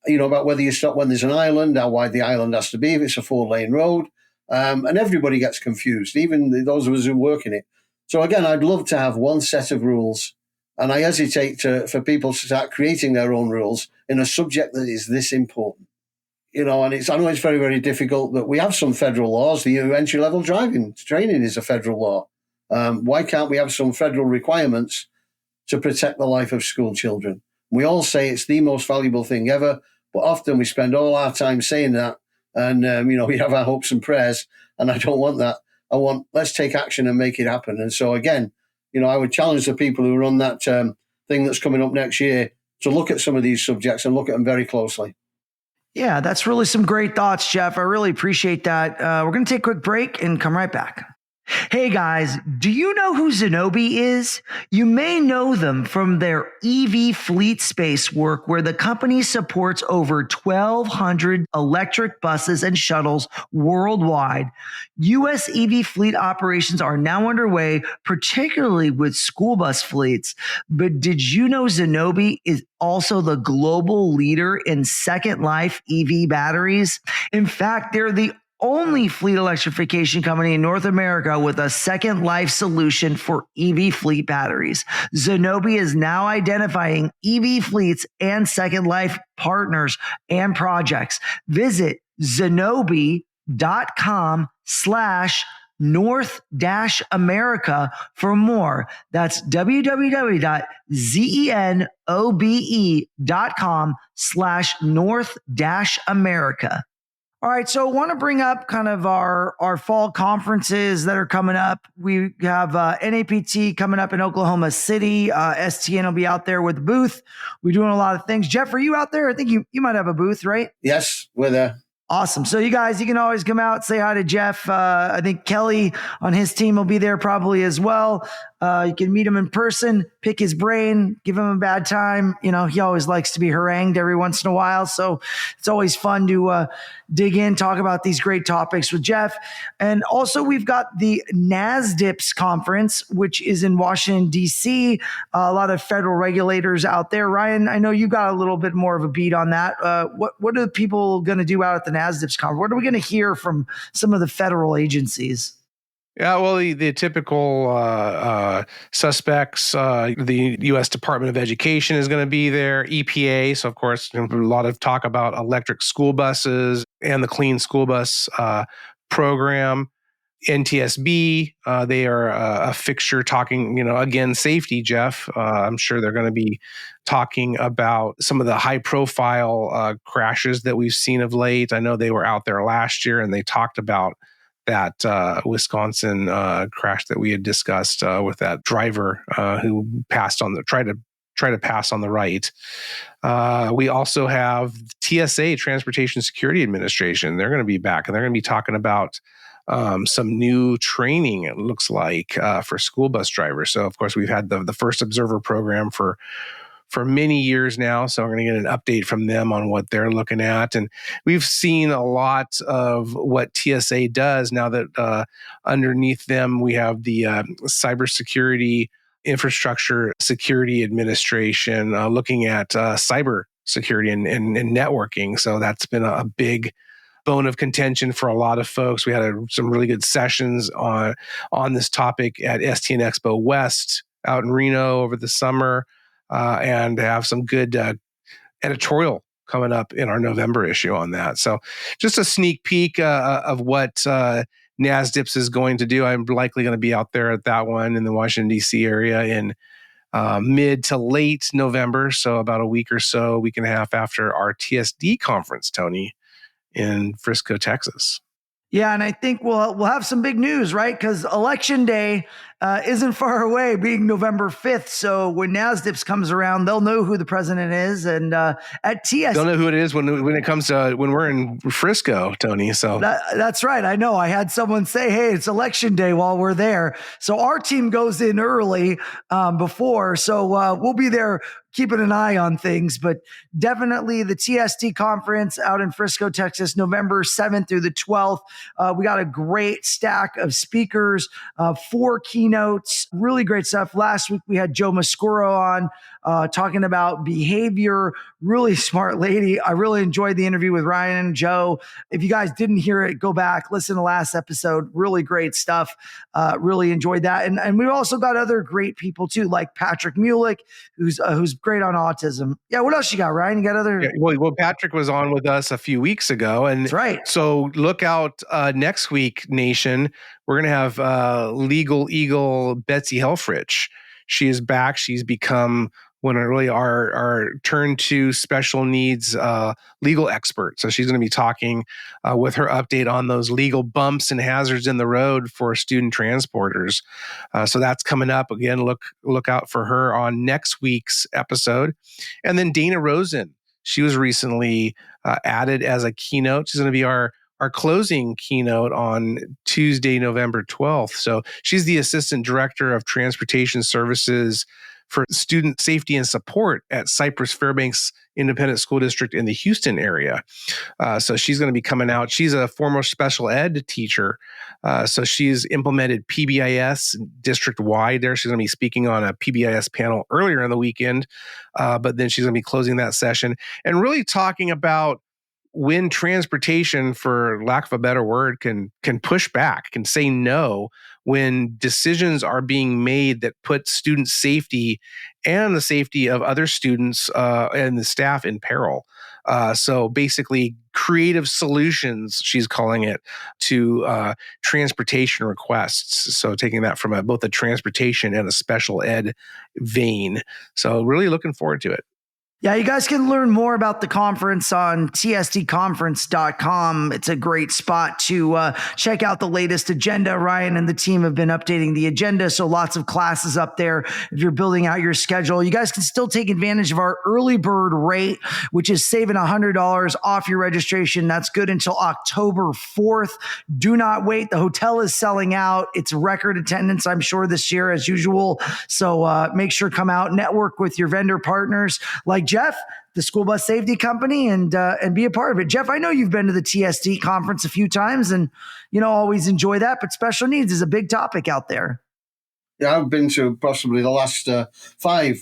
C: About whether you stop when there's an island, how wide the island has to be if it's a 4-lane road. And everybody gets confused, even those of us who work in it. So again, I'd love to have one set of rules. And I hesitate for people to start creating their own rules in a subject that is this important. And I know it's very, very difficult, but we have some federal laws. The entry-level driving training is a federal law. Why can't we have some federal requirements to protect the life of school children? We all say it's the most valuable thing ever, but often we spend all our time saying that, and we have our hopes and prayers, and I don't want that. Let's take action and make it happen. And so again, I would challenge the people who run that thing that's coming up next year to look at some of these subjects and look at them very closely.
A: Yeah, that's really some great thoughts, Jeff. I really appreciate that. We're going to take a quick break and come right back. Hey guys, do you know who Zenobē is? You may know them from their EV fleet space work, where the company supports over 1,200 electric buses and shuttles worldwide. U.S. EV fleet operations are now underway, particularly with school bus fleets. But did you know Zenobē is also the global leader in Second Life EV batteries? In fact, they're the only fleet electrification company in North America with a Second Life solution for EV fleet batteries. Zenobē is now identifying EV fleets and Second Life partners and projects. Visit zenobē.com/North-America for more. That's www.zenobe.com/North-America. All right, so I want to bring up kind of our fall conferences that are coming up. We have NAPT coming up in Oklahoma City. STN will be out there with the booth. We're doing a lot of things. Jeff, are you out there? I think you might have a booth, right?
C: Yes, we're there.
A: Awesome. So you guys, you can always come out, say hi to Jeff. I think Kelly on his team will be there probably as well. You can meet him in person, pick his brain, give him a bad time. He always likes to be harangued every once in a while. So it's always fun to dig in, talk about these great topics with Jeff. And also we've got the NASDIPS conference, which is in Washington, D.C. A lot of federal regulators out there. Ryan, I know you got a little bit more of a beat on that. What are the people going to do out at the NASDIPS conference? What are we going to hear from some of the federal agencies?
B: Yeah, well, the typical suspects, the U.S. Department of Education is going to be there, EPA. So, of course, a lot of talk about electric school buses and the clean school bus program. NTSB, they are a fixture talking, again, safety, Jeff. I'm sure they're going to be talking about some of the high profile crashes that we've seen of late. I know they were out there last year and they talked about that Wisconsin crash that we had discussed with that driver who passed on tried to pass on the right. We also have TSA, Transportation Security Administration. They're going to be back and they're going to be talking about some new training, it looks like, for school bus drivers. So, of course, we've had the first observer program for many years now. So we're going to get an update from them on what they're looking at. And we've seen a lot of what TSA does now that underneath them, we have the Cybersecurity Infrastructure Security Administration looking at cyber security and networking. So that's been a big bone of contention for a lot of folks. We had some really good sessions on this topic at STN Expo West out in Reno over the summer. And have some good editorial coming up in our November issue on that. So just a sneak peek of what NASDIPS is going to do. I'm likely going to be out there at that one in the Washington, D.C. area in mid to late November. So about a week and a half after our TSD conference, Tony, in Frisco, Texas.
A: Yeah, and I think we'll have some big news, right? Because Election Day isn't far away, being November 5th. So when NASDIPS comes around, they'll know who the president is. And at TS,
B: they'll know who it is when it comes to when we're in Frisco, Tony. So
A: that's right. I know. I had someone say, "Hey, it's Election Day" while we're there. So our team goes in early before. So we'll be there keeping an eye on things, but definitely the TSD conference out in Frisco, Texas, November 7th through the 12th. We got a great stack of speakers, 4 keynotes, really great stuff. Last week we had Joe Mascuro on talking about behavior, really smart lady. I really enjoyed the interview with Ryan and Joe. If you guys didn't hear it, go back, listen to last episode. Really great stuff. Really enjoyed that. And we've also got other great people too, like Patrick Mulick, who's great on autism. Yeah. What else you got, Ryan? You got other?
B: Yeah, well, Patrick was on with us a few weeks ago, and
A: That's right.
B: So look out next week, Nation. We're gonna have Legal Eagle Betsy Helfrich. She is back. She's become one of really our turn to special needs legal expert. So she's going to be talking with her update on those legal bumps and hazards in the road for student transporters. So that's coming up. Again, look out for her on next week's episode. And then Dana Rosen, she was recently added as a keynote. She's going to be our closing keynote on Tuesday, November 12th. So she's the Assistant Director of Transportation Services for Student Safety and Support at Cypress Fairbanks Independent School District in the Houston area. So she's going to be coming out. She's a former special ed teacher. So she's implemented PBIS district-wide there. She's going to be speaking on a PBIS panel earlier in the weekend, but then she's going to be closing that session and really talking about when transportation, for lack of a better word, can push back, can say no when decisions are being made that put student safety and the safety of other students and the staff in peril. So basically, creative solutions, she's calling it, to transportation requests. So taking that from both a transportation and a special ed vein. So really looking forward to it.
A: Yeah, you guys can learn more about the conference on tsdconference.com. It's a great spot to check out the latest agenda. Ryan and the team have been updating the agenda, so lots of classes up there. If you're building out your schedule, you guys can still take advantage of our early bird rate, which is saving $100 off your registration. That's good until October 4th. Do not wait. The hotel is selling out. It's record attendance, I'm sure, this year as usual. So make sure to come out, network with your vendor partners like Jeff, the school bus safety company, and be a part of it. Jeff, I know you've been to the TSD conference a few times and, always enjoy that, but special needs is a big topic out there.
C: Yeah, I've been to possibly the last 5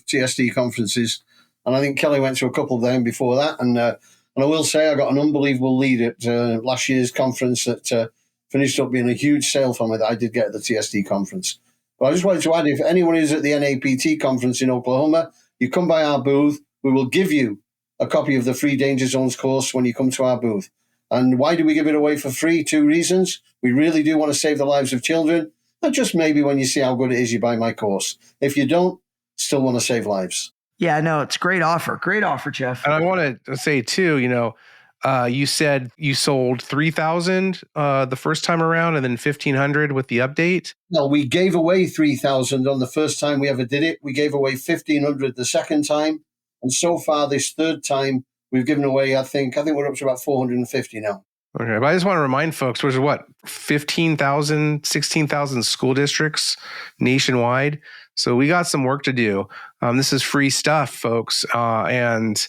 C: TSD conferences, and I think Kelly went to a couple of them before that. And I will say I got an unbelievable lead at last year's conference that finished up being a huge sale for me that I did get at the TSD conference. But I just wanted to add, if anyone is at the NAPT conference in Oklahoma, you come by our booth, we will give you a copy of the free Danger Zones course when you come to our booth. And why do we give it away for free? 2 reasons. We really do want to save the lives of children. And just maybe when you see how good it is, you buy my course. If you don't, still want to save lives.
A: Yeah, no, it's a great offer. Great offer, Jeff.
B: And I want to say too, you said you sold 3,000 the first time around and then 1,500 with the update.
C: Well, we gave away 3,000 on the first time we ever did it. We gave away 1,500 the second time. And so far, this third time, we've given away, I think we're up to about 450 now.
B: Okay, but I just want to remind folks, there's 15,000, 16,000 school districts nationwide. So we got some work to do. This is free stuff, folks. And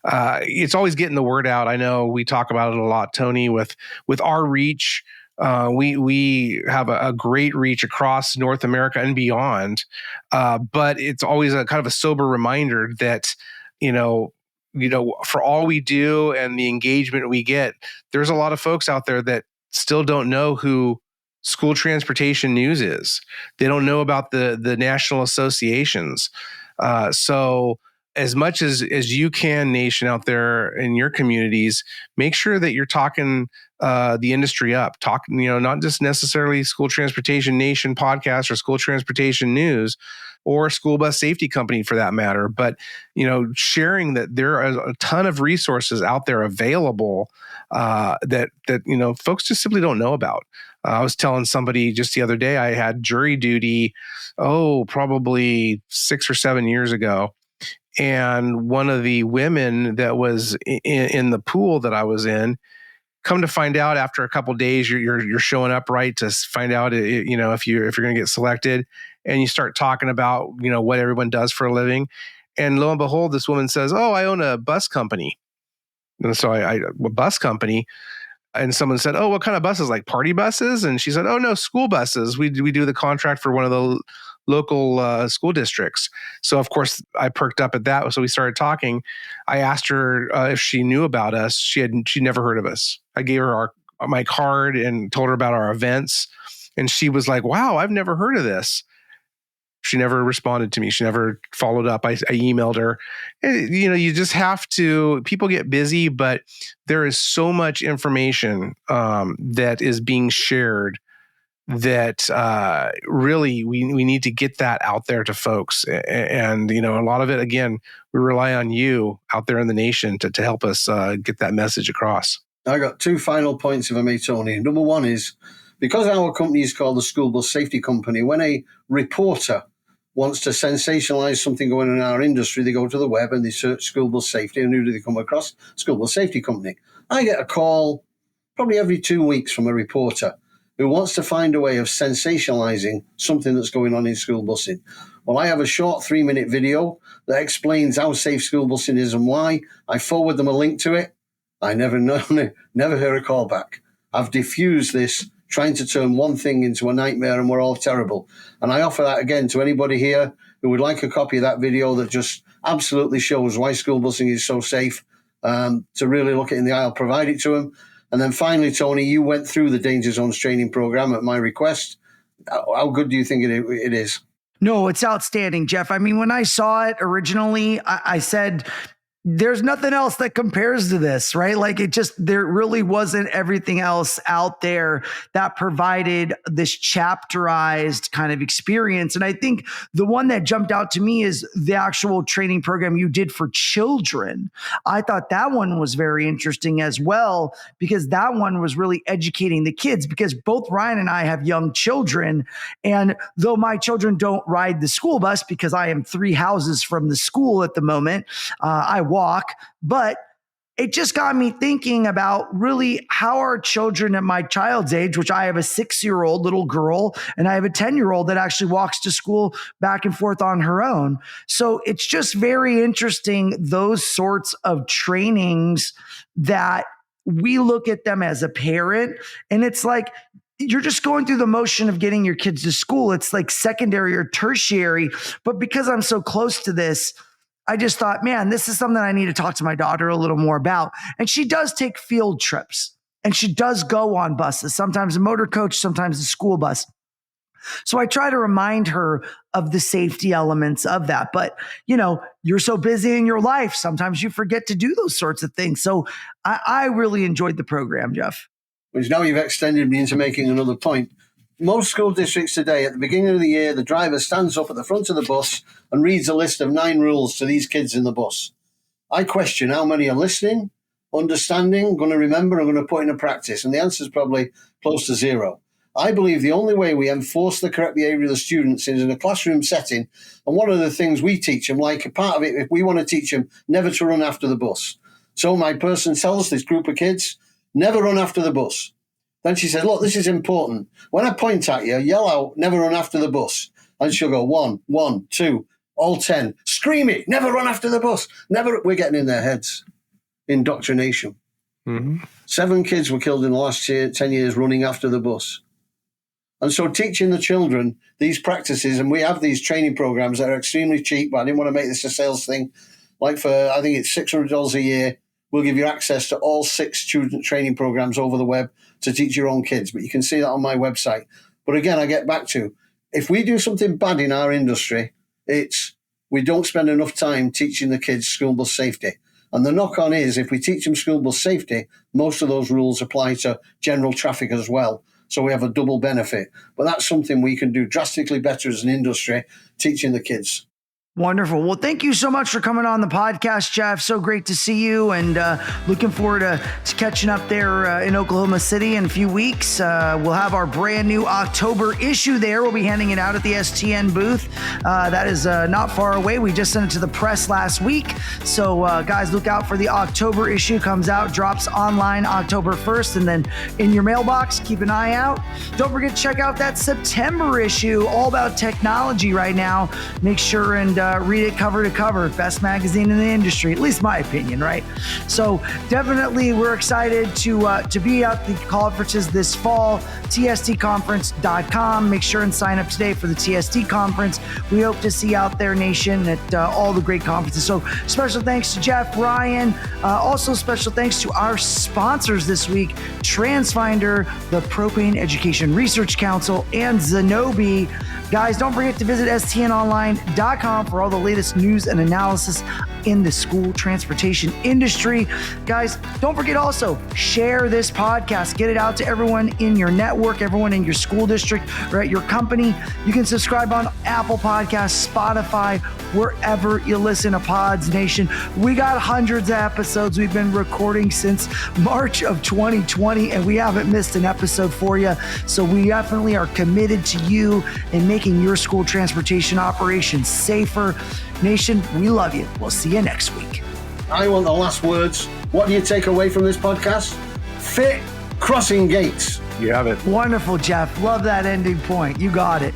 B: it's always getting the word out. I know we talk about it a lot, Tony, with our reach. We have a great reach across North America and beyond. But it's always a kind of a sober reminder that, for all we do and the engagement we get, there's a lot of folks out there that still don't know who School Transportation News is. They don't know about the national associations. So as much as you can, Nation, out there in your communities, make sure that you're talking the industry up. Talk, not just necessarily School Transportation Nation podcast or School Transportation News or School Bus Safety Company for that matter, but sharing that there are a ton of resources out there available that folks just simply don't know about. I was telling somebody just the other day I had jury duty, probably 6 or 7 years ago. And one of the women that was in the pool that I was in, come to find out after a couple of days, you're showing up right to find out, if you're going to get selected, and you start talking about what everyone does for a living, And lo and behold, this woman says, "Oh, I own a bus company." And so a bus company. And someone said, "Oh, what kind of buses? Like party buses?" And she said, "Oh, no, school buses. We do the contract for one of the local school districts." So of course I perked up at that. So we started talking. I asked her if she knew about us. She never heard of us. I gave her my card and told her about our events. And she was like, "Wow, I've never heard of this." She never responded to me. She never followed up. I emailed her. And, you just have to, people get busy, but there is so much information that is being shared that really we need to get that out there to folks. And, a lot of it, again, we rely on you out there in the nation to help us get that message across.
C: I got two final points, if I may, Tony. Number one is, because our company is called the School Bus Safety Company, when a reporter wants to sensationalize something going on in our industry, they go to the web and they search school bus safety, and who do they come across? School Bus Safety Company. I get a call probably every 2 weeks from a reporter who wants to find a way of sensationalizing something that's going on in school busing. Well, I have a short 3-minute video that explains how safe school busing is and why. I forward them a link to it. I never hear a call back. I've diffused this, trying to turn one thing into a nightmare, and we're all terrible. And I offer that again to anybody here who would like a copy of that video that just absolutely shows why school busing is so safe, to really look it in the eye. I'll provide it to them. And then finally, Tony, you went through the Danger Zones training program at my request. How good do you think it is?
A: No, it's outstanding, Jeff. I mean, when I saw it originally, I said, there's nothing else that compares to this, right? Like there really wasn't everything else out there that provided this chapterized kind of experience. And I think the one that jumped out to me is the actual training program you did for children. I thought that one was very interesting as well, because that one was really educating the kids, because both Ryan and I have young children. And though my children don't ride the school bus because I am 3 houses from the school at the moment, I walk, but it just got me thinking about really how our children at my child's age, which I have a 6-year-old little girl and I have a 10-year-old that actually walks to school back and forth on her own. So it's just very interesting, those sorts of trainings that we look at them as a parent, and it's like, you're just going through the motion of getting your kids to school. It's like secondary or tertiary. But because I'm so close to this, I just thought, man, this is something I need to talk to my daughter a little more about. And she does take field trips, and she does go on buses, sometimes a motor coach, sometimes a school bus. So I try to remind her of the safety elements of that. But, you're so busy in your life, sometimes you forget to do those sorts of things. So I really enjoyed the program, Jeff.
C: Which now you've extended me into making another point. Most school districts today, at the beginning of the year, the driver stands up at the front of the bus and reads a list of 9 rules to these kids in the bus. I question how many are listening, understanding, going to remember, and going to put into practice. And the answer is probably close to 0. I believe the only way we enforce the correct behavior of the students is in a classroom setting. And one of the things we teach them, like a part of it, if we want to teach them never to run after the bus. So my person tells this group of kids, never run after the bus. Then she said, look, this is important. When I point at you, yell out, never run after the bus. And she'll go, 1, 1, 2, all 10. Scream it, never run after the bus. Never. We're getting in their heads. Indoctrination. Mm-hmm. 7 kids were killed in the last 10 years running after the bus. And so teaching the children these practices, and we have these training programs that are extremely cheap, but I didn't want to make this a sales thing. Like for, I think it's $600 a year. We'll give you access to all 6 student training programs over the web to teach your own kids. But you can see that on my website. But again, I get back to, if we do something bad in our industry, it's we don't spend enough time teaching the kids school bus safety. And the knock on is, if we teach them school bus safety, most of those rules apply to general traffic as well. So we have a double benefit. But that's something we can do drastically better as an industry, teaching the kids.
A: Wonderful. Well, thank you so much for coming on the podcast, Jeff. So great to see you, and looking forward to catching up there in Oklahoma City in a few weeks. We'll have our brand new October issue there. We'll be handing it out at the STN booth. That is not far away. We just sent it to the press last week. So guys, look out for the October issue. Comes out, drops online October 1st, and then in your mailbox, keep an eye out. Don't forget to check out that September issue, all about technology right now. Make sure and read it cover to cover. Best magazine in the industry, at least my opinion, right? So definitely we're excited to be at the conferences this fall. TSDconference.com. Make sure and sign up today for the TSD conference. We hope to see you out there, nation, at all the great conferences. So special thanks to Jeff, Ryan. Also special thanks to our sponsors this week, TransFinder, the Propane Education Research Council, and Zenobi. Guys, don't forget to visit stnonline.com for all the latest news and analysis in the school transportation industry. Guys, don't forget also, share this podcast. Get it out to everyone in your network, everyone in your school district or at your company. You can subscribe on Apple Podcasts, Spotify, wherever you listen to Pods Nation. We got hundreds of episodes we've been recording since March of 2020, and we haven't missed an episode for you. So we definitely are committed to you and making your school transportation operations safer. Nation, we love you. We'll see you next week.
C: I want the last words. What do you take away from this podcast? Fit crossing gates.
B: You have it.
A: Wonderful, Jeff. Love that ending point. You got it.